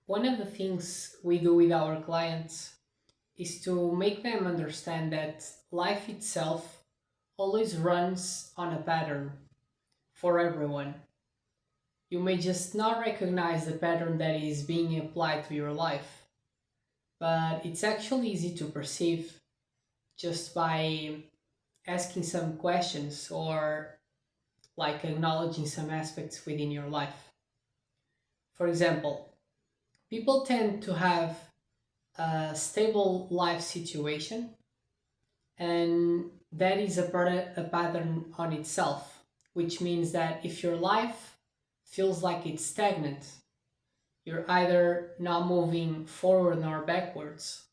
One of the things we do with our clients is to make them understand that life itself always runs on a pattern for everyone. You may just not recognize the pattern that is being applied to your life, but it's actually easy to perceive just by asking some questions or like acknowledging some aspects within your life. For example, people tend to have a stable life situation, and that is a pattern on itself, which means that if your life feels like it's stagnant, you're either not moving forward nor backwards,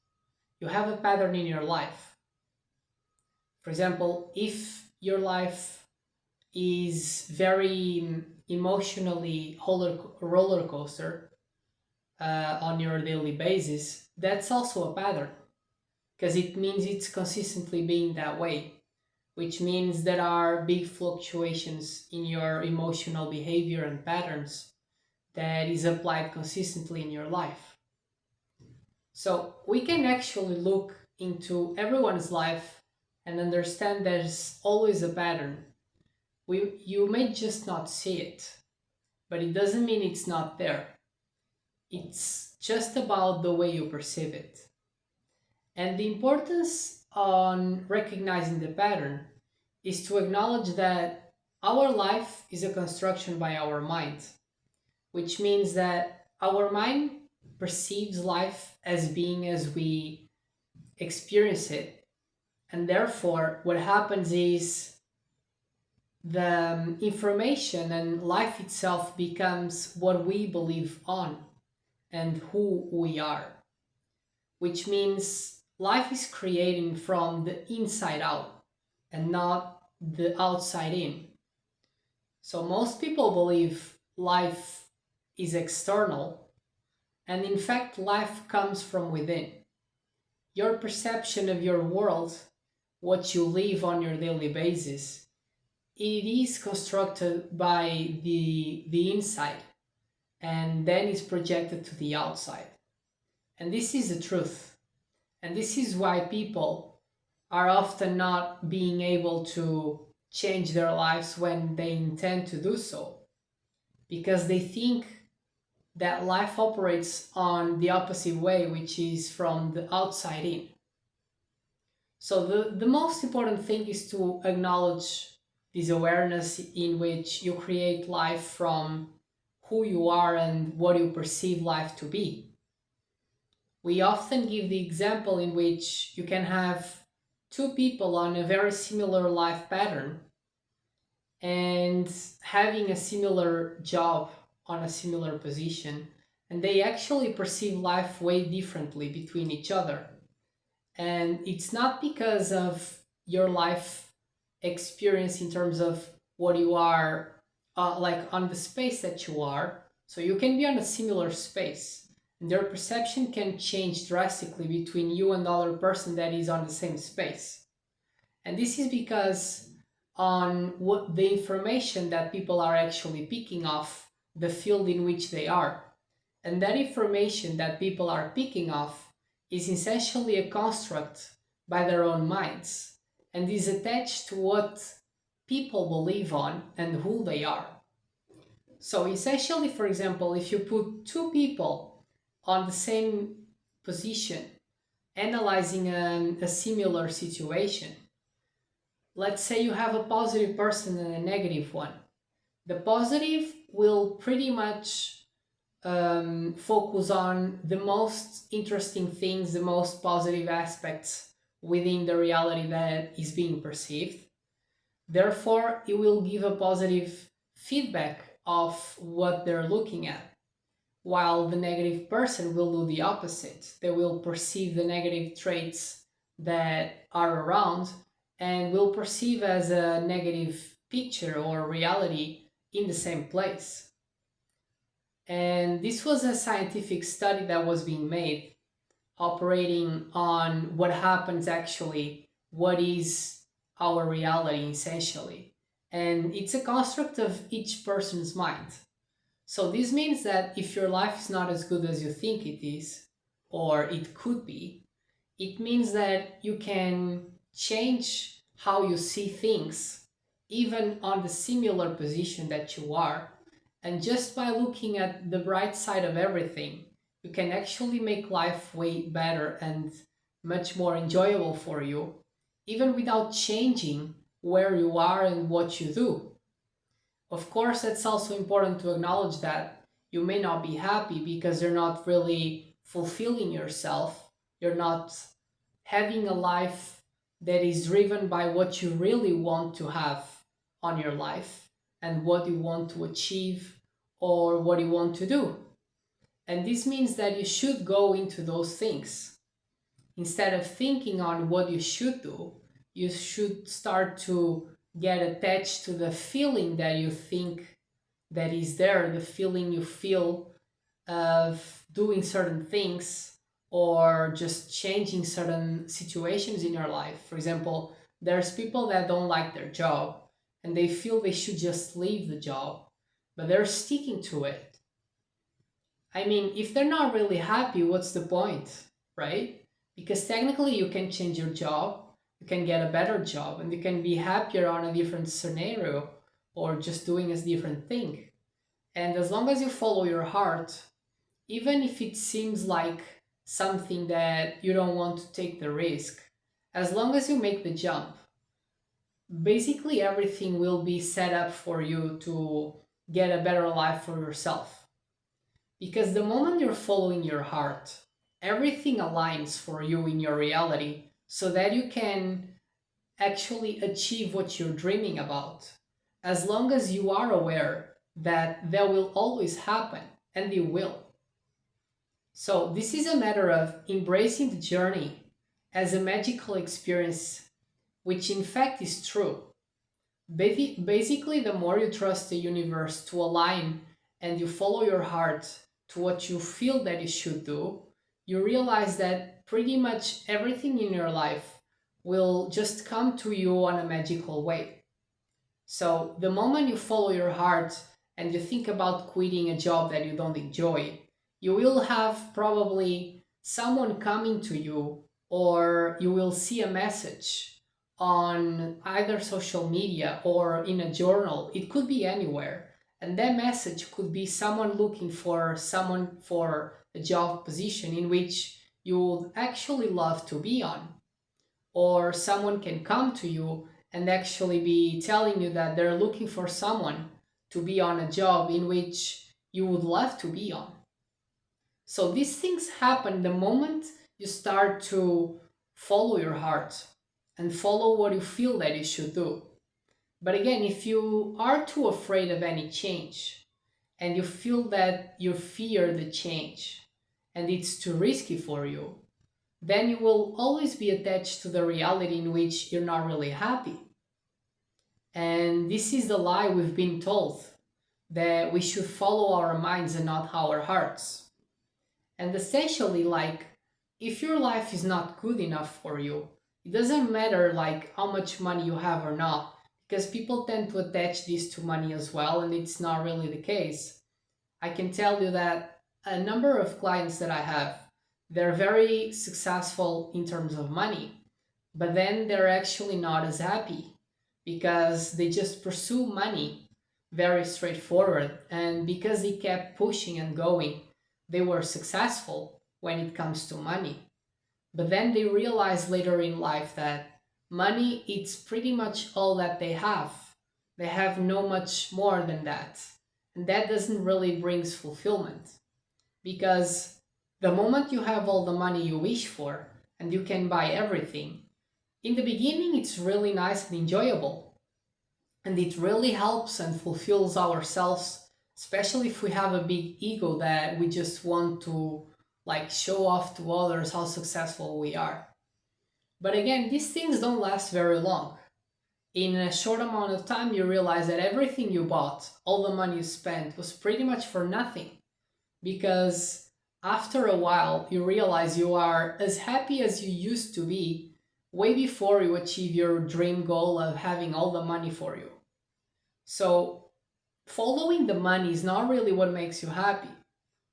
you have a pattern in your life. For example, if your life is very emotionally roller coaster on your daily basis, that's also a pattern because it means it's consistently being that way, which means there are big fluctuations in your emotional behavior and patterns that is applied consistently in your life. So we can actually look into everyone's life and understand there's always a pattern. You may just not see it, but it doesn't mean it's not there. It's just about the way you perceive it. And the importance on recognizing the pattern is to acknowledge that our life is a construction by our mind, which means that our mind perceives life as being as we experience it. And therefore, what happens is the information and life itself becomes what we believe on and who we are, which means life is creating from the inside out and not the outside in. So most people believe life is external, and in fact, life comes from within. Your perception of your world, what you live on your daily basis, it is constructed by the inside and then is projected to the outside. And this is the truth. And this is why people are often not being able to change their lives when they intend to do so, because they think that life operates on the opposite way, which is from the outside in. So the most important thing is to acknowledge this awareness in which you create life from who you are and what you perceive life to be. We often give the example in which you can have two people on a very similar life pattern and having a similar job on a similar position, and they actually perceive life way differently between each other. And it's not because of your life experience in terms of what you are, like on the space that you are. So you can be on a similar space, and their perception can change drastically between you and the other person that is on the same space. And this is because on what the information that people are actually picking off the field in which they are, and that information that people are picking off is essentially a construct by their own minds and is attached to what people believe on and who they are. So essentially, for example, if you put two people on the same position analyzing a similar situation, let's say you have a positive person and a negative one. The positive will pretty much focus on the most interesting things, the most positive aspects within the reality that is being perceived. Therefore, it will give a positive feedback of what they're looking at, while the negative person will do the opposite. They will perceive the negative traits that are around and will perceive as a negative picture or reality in the same place. And this was a scientific study that was being made operating on what happens actually, what is our reality essentially. And it's a construct of each person's mind. So this means that if your life is not as good as you think it is, or it could be, it means that you can change how you see things, even on the similar position that you are. And just by looking at the bright side of everything, you can actually make life way better and much more enjoyable for you, even without changing where you are and what you do. Of course, it's also important to acknowledge that you may not be happy because you're not really fulfilling yourself. You're not having a life that is driven by what you really want to have on your life and what you want to achieve or what you want to do. And this means that you should go into those things. Instead of thinking on what you should do, you should start to get attached to the feeling that you think that is there, the feeling you feel of doing certain things or just changing certain situations in your life. For example, there's people that don't like their job and they feel they should just leave the job, but they're sticking to it. I mean, if they're not really happy, what's the point, right? Because technically, you can change your job, you can get a better job, and you can be happier on a different scenario or just doing a different thing. And as long as you follow your heart, even if it seems like something that you don't want to take the risk, as long as you make the jump, basically everything will be set up for you to get a better life for yourself. Because the moment you're following your heart, everything aligns for you in your reality so that you can actually achieve what you're dreaming about. As long as you are aware that that will always happen, and it will. So, this is a matter of embracing the journey as a magical experience, which in fact is true. Basically, the more you trust the universe to align and you follow your heart to what you feel that you should do, you realize that pretty much everything in your life will just come to you on a magical way. So, the moment you follow your heart and you think about quitting a job that you don't enjoy, you will have probably someone coming to you, or you will see a message on either social media or in a journal. It could be anywhere. And that message could be someone looking for someone for a job position in which you would actually love to be on, or someone can come to you and actually be telling you that they're looking for someone to be on a job in which you would love to be on. So these things happen the moment you start to follow your heart and follow what you feel that you should do. But again, if you are too afraid of any change and you feel that you fear the change and it's too risky for you, then you will always be attached to the reality in which you're not really happy. And this is the lie we've been told, that we should follow our minds and not our hearts. And essentially, like, if your life is not good enough for you, it doesn't matter like how much money you have or not, because people tend to attach this to money as well, and it's not really the case. I can tell you that a number of clients that I have, they're very successful in terms of money, but then they're actually not as happy because they just pursue money very straightforward. And because they kept pushing and going, they were successful when it comes to money. But then they realize later in life that money it's pretty much all that they have. They have no much more than that. And that doesn't really brings fulfillment, because the moment you have all the money you wish for and you can buy everything, in the beginning it's really nice and enjoyable, and it really helps and fulfills ourselves, especially if we have a big ego that we just want to like show off to others how successful we are. But again, these things don't last very long. In a short amount of time you realize that everything you bought, all the money you spent, was pretty much for nothing, because after a while you realize you are as happy as you used to be way before you achieve your dream goal of having all the money for you. So Following the money is not really what makes you happy.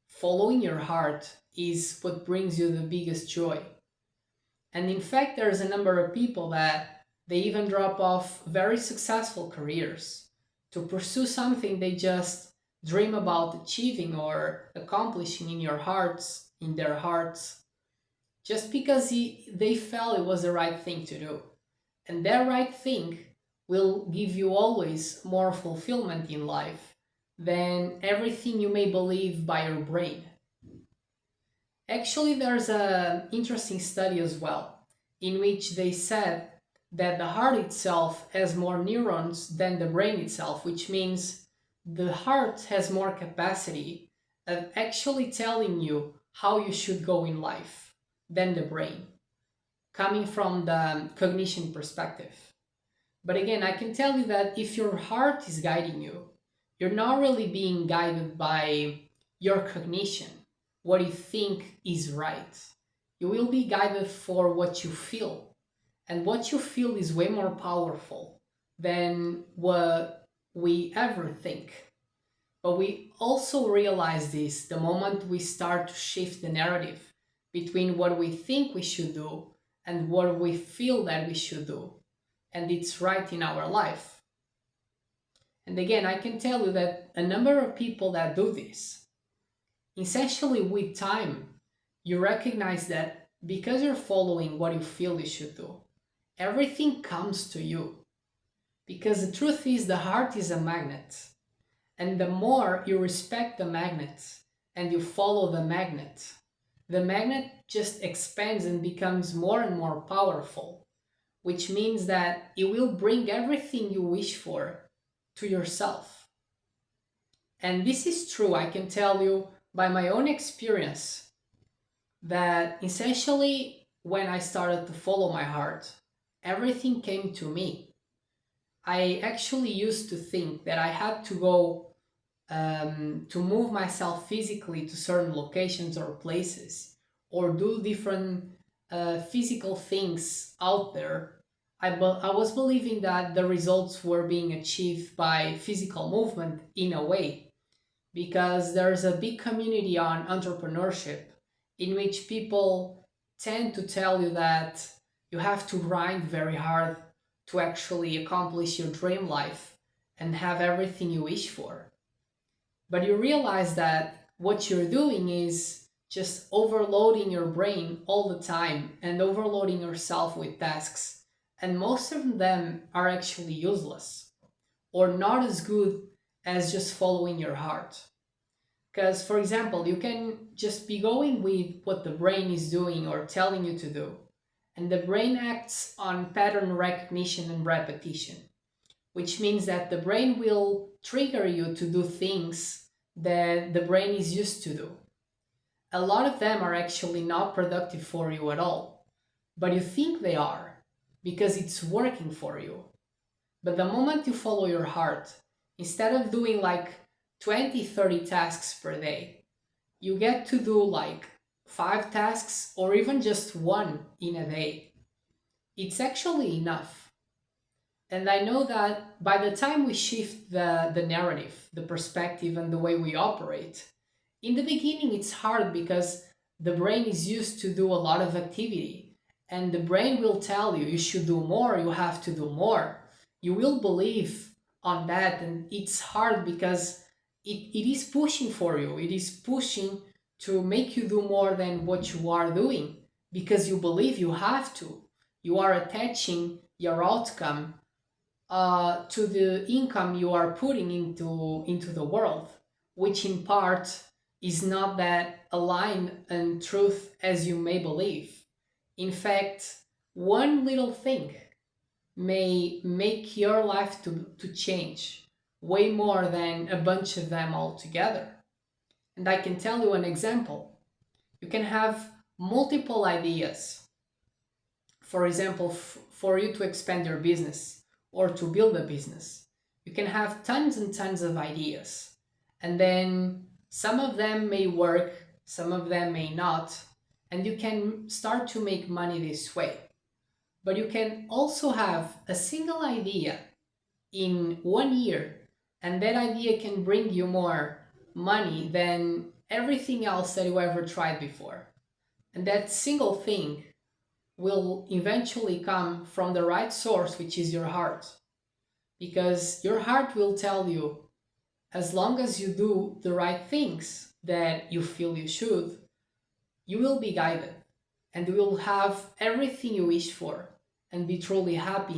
Following your heart is what brings you the biggest joy. And in fact, there's a number of people that they even drop off very successful careers to pursue something they just dream about achieving or accomplishing in their hearts, just because they felt it was the right thing to do. And that right thing will give you always more fulfillment in life than everything you may believe by your brain. Actually, there's an interesting study as well, in which they said that the heart itself has more neurons than the brain itself, which means the heart has more capacity of actually telling you how you should go in life than the brain, coming from the cognition perspective. But again, I can tell you that if your heart is guiding you, you're not really being guided by your cognition, what you think is right. You will be guided for what you feel. And what you feel is way more powerful than what we ever think. But we also realize this the moment we start to shift the narrative between what we think we should do and what we feel that we should do. And it's right in our life. And again, I can tell you that a number of people that do this, essentially with time, you recognize that because you're following what you feel you should do, everything comes to you. Because the truth is, the heart is a magnet. And the more you respect the magnet and you follow the magnet just expands and becomes more and more powerful, which means that it will bring everything you wish for to yourself. And this is true, I can tell you by my own experience, that essentially when I started to follow my heart, everything came to me. I actually used to think that I had to go to move myself physically to certain locations or places or do different physical things out there. I was believing that the results were being achieved by physical movement in a way, because there's a big community on entrepreneurship in which people tend to tell you that you have to grind very hard to actually accomplish your dream life and have everything you wish for. But you realize that what you're doing is just overloading your brain all the time and overloading yourself with tasks. And most of them are actually useless or not as good as just following your heart. Because, for example, you can just be going with what the brain is doing or telling you to do, and the brain acts on pattern recognition and repetition, which means that the brain will trigger you to do things that the brain is used to do. A lot of them are actually not productive for you at all, but you think they are because it's working for you. But the moment you follow your heart, instead of doing like 20, 30 tasks per day, you get to do like 5 tasks or even just one in a day. It's actually enough. And I know that by the time we shift the narrative, the perspective, and the way we operate, in the beginning it's hard because the brain is used to do a lot of activity. And the brain will tell you, you should do more, you have to do more. You will believe on that, and it's hard because it is pushing for you. It is pushing to make you do more than what you are doing because you believe you have to. You are attaching your outcome to the income you are putting into the world, which in part is not that aligned and truth as you may believe. In fact, one little thing may make your life to change way more than a bunch of them all together. And I can tell you an example. You can have multiple ideas, for example, for you to expand your business or to build a business. You can have tons and tons of ideas, and then some of them may work, some of them may not, and you can start to make money this way. But you can also have a single idea in one year And that idea can bring you more money than everything else that you ever tried before. And that single thing will eventually come from the right source, which is your heart. Because your heart will tell you, as long as you do the right things that you feel you should, you will be guided and you will have everything you wish for and be truly happy